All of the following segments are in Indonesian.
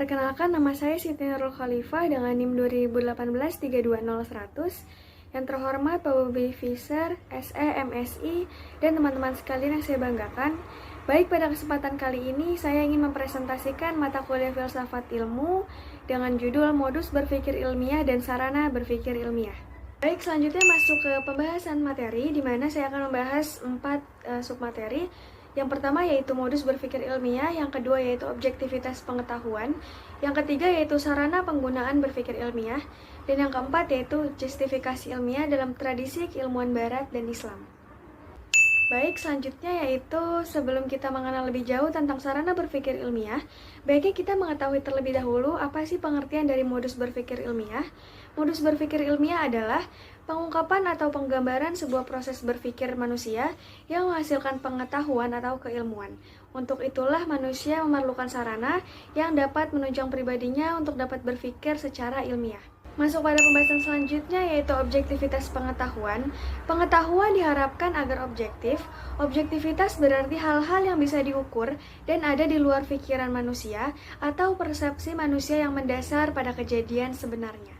Perkenalkan, nama saya Siti Nurul Khalifah dengan NIM 2018-320100. Yang terhormat Pak Bobi Fisher, SE, MSI, dan teman-teman sekalian yang saya banggakan. Baik, pada kesempatan kali ini saya ingin mempresentasikan mata kuliah filsafat ilmu dengan judul Modus Berpikir Ilmiah dan Sarana Berpikir Ilmiah. Baik, selanjutnya masuk ke pembahasan materi, di mana saya akan membahas 4 submateri. Yang pertama yaitu modus berpikir ilmiah, yang kedua yaitu objektivitas pengetahuan, yang ketiga yaitu sarana penggunaan berpikir ilmiah, dan yang keempat yaitu justifikasi ilmiah dalam tradisi keilmuan Barat dan Islam. Baik, selanjutnya yaitu sebelum kita mengenal lebih jauh tentang sarana berpikir ilmiah, baiknya kita mengetahui terlebih dahulu apa sih pengertian dari modus berpikir ilmiah. Modus berpikir ilmiah adalah pengungkapan atau penggambaran sebuah proses berpikir manusia yang menghasilkan pengetahuan atau keilmuan. Untuk itulah manusia memerlukan sarana yang dapat menunjang pribadinya untuk dapat berpikir secara ilmiah. Masuk pada pembahasan selanjutnya yaitu objektivitas pengetahuan. Pengetahuan diharapkan agar objektif. Objektivitas berarti hal-hal yang bisa diukur dan ada di luar pikiran manusia atau persepsi manusia yang mendasar pada kejadian sebenarnya.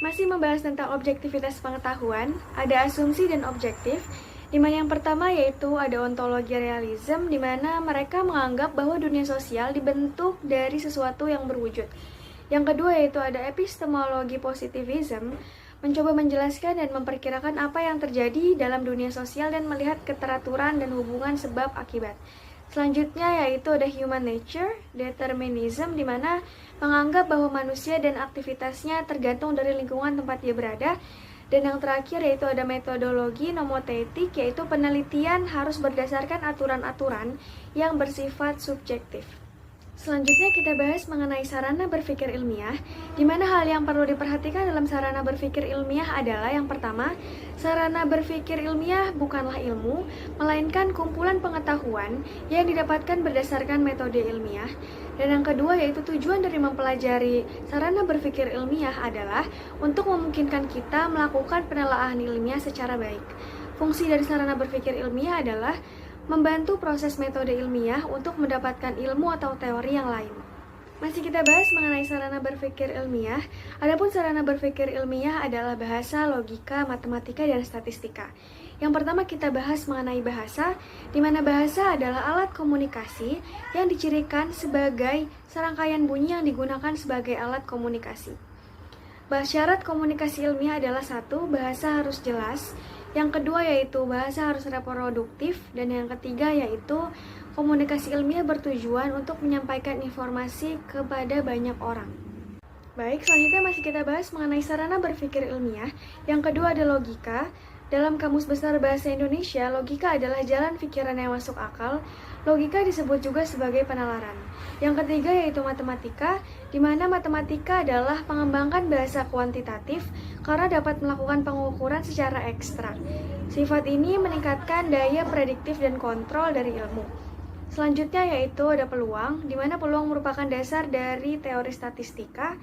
Masih membahas tentang objektivitas pengetahuan, ada asumsi dan objektif, di mana yang pertama yaitu ada ontologi realism, di mana mereka menganggap bahwa dunia sosial dibentuk dari sesuatu yang berwujud. Yang kedua yaitu ada epistemologi positivism, mencoba menjelaskan dan memperkirakan apa yang terjadi dalam dunia sosial dan melihat keteraturan dan hubungan sebab akibat. Selanjutnya yaitu ada human nature determinism, di mana menganggap bahwa manusia dan aktivitasnya tergantung dari lingkungan tempat dia berada. Dan yang terakhir yaitu ada metodologi nomotetik, yaitu penelitian harus berdasarkan aturan-aturan yang bersifat subjektif. Selanjutnya kita bahas mengenai sarana berpikir ilmiah, di mana hal yang perlu diperhatikan dalam sarana berpikir ilmiah adalah yang pertama, sarana berpikir ilmiah bukanlah ilmu, melainkan kumpulan pengetahuan yang didapatkan berdasarkan metode ilmiah. Dan yang kedua yaitu tujuan dari mempelajari sarana berpikir ilmiah adalah untuk memungkinkan kita melakukan penelaahan ilmiah secara baik. Fungsi dari sarana berpikir ilmiah adalah membantu proses metode ilmiah untuk mendapatkan ilmu atau teori yang lain. Masih kita bahas mengenai sarana berpikir ilmiah. Adapun sarana berpikir ilmiah adalah bahasa, logika, matematika, dan statistika. Yang pertama kita bahas mengenai bahasa, di mana bahasa adalah alat komunikasi yang dicirikan sebagai serangkaian bunyi yang digunakan sebagai alat komunikasi. Syarat komunikasi ilmiah adalah 1. Bahasa harus jelas. Yang kedua yaitu bahasa harus reproduktif, dan yang ketiga yaitu komunikasi ilmiah bertujuan untuk menyampaikan informasi kepada banyak orang. Baik, selanjutnya masih kita bahas mengenai sarana berpikir ilmiah. Yang kedua ada logika. Dalam Kamus Besar Bahasa Indonesia, logika adalah jalan pikiran yang masuk akal. Logika disebut juga sebagai penalaran. Yang ketiga yaitu matematika, di mana matematika adalah pengembangan bahasa kuantitatif karena dapat melakukan pengukuran secara ekstrak. Sifat ini meningkatkan daya prediktif dan kontrol dari ilmu. Selanjutnya yaitu ada peluang, di mana peluang merupakan dasar dari teori statistika,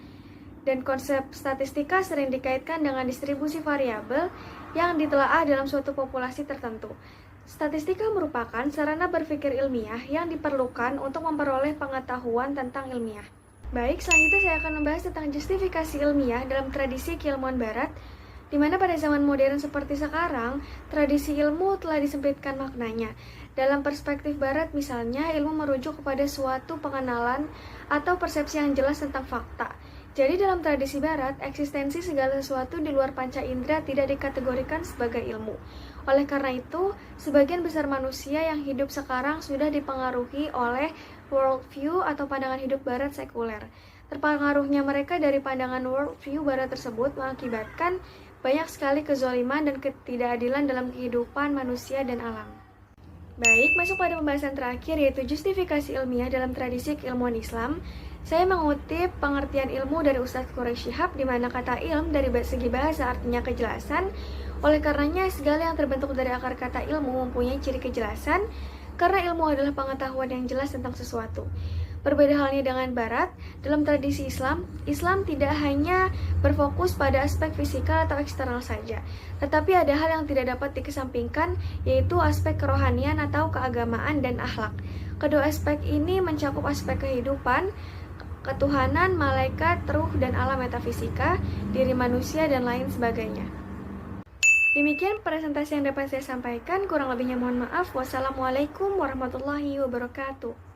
dan konsep statistika sering dikaitkan dengan distribusi variabel yang ditelaah dalam suatu populasi tertentu. Statistika merupakan sarana berpikir ilmiah yang diperlukan untuk memperoleh pengetahuan tentang ilmiah. Baik, selanjutnya saya akan membahas tentang justifikasi ilmiah dalam tradisi keilmuan Barat, di mana pada zaman modern seperti sekarang, tradisi ilmu telah disempitkan maknanya. Dalam perspektif Barat misalnya, ilmu merujuk kepada suatu pengenalan atau persepsi yang jelas tentang fakta. Jadi dalam tradisi Barat, eksistensi segala sesuatu di luar panca indera tidak dikategorikan sebagai ilmu. Oleh karena itu, sebagian besar manusia yang hidup sekarang sudah dipengaruhi oleh worldview atau pandangan hidup Barat sekuler. Terpengaruhnya mereka dari pandangan worldview Barat tersebut mengakibatkan banyak sekali kezaliman dan ketidakadilan dalam kehidupan manusia dan alam. Baik, masuk pada pembahasan terakhir yaitu justifikasi ilmiah dalam tradisi keilmuan Islam. Saya mengutip pengertian ilmu dari Ustadz Quraisy Shihab, di mana kata ilm dari segi bahasa artinya kejelasan. Oleh karenanya, segala yang terbentuk dari akar kata ilmu mempunyai ciri kejelasan, karena ilmu adalah pengetahuan yang jelas tentang sesuatu. Berbeda halnya dengan Barat, dalam tradisi Islam, Islam tidak hanya berfokus pada aspek fisikal atau eksternal saja, tetapi ada hal yang tidak dapat dikesampingkan, yaitu aspek kerohanian atau keagamaan dan akhlak. Kedua aspek ini mencakup aspek kehidupan, ketuhanan, malaikat, ruh, dan alam metafisika, diri manusia, dan lain sebagainya. Demikian presentasi yang dapat saya sampaikan, kurang lebihnya mohon maaf. Wassalamualaikum warahmatullahi wabarakatuh.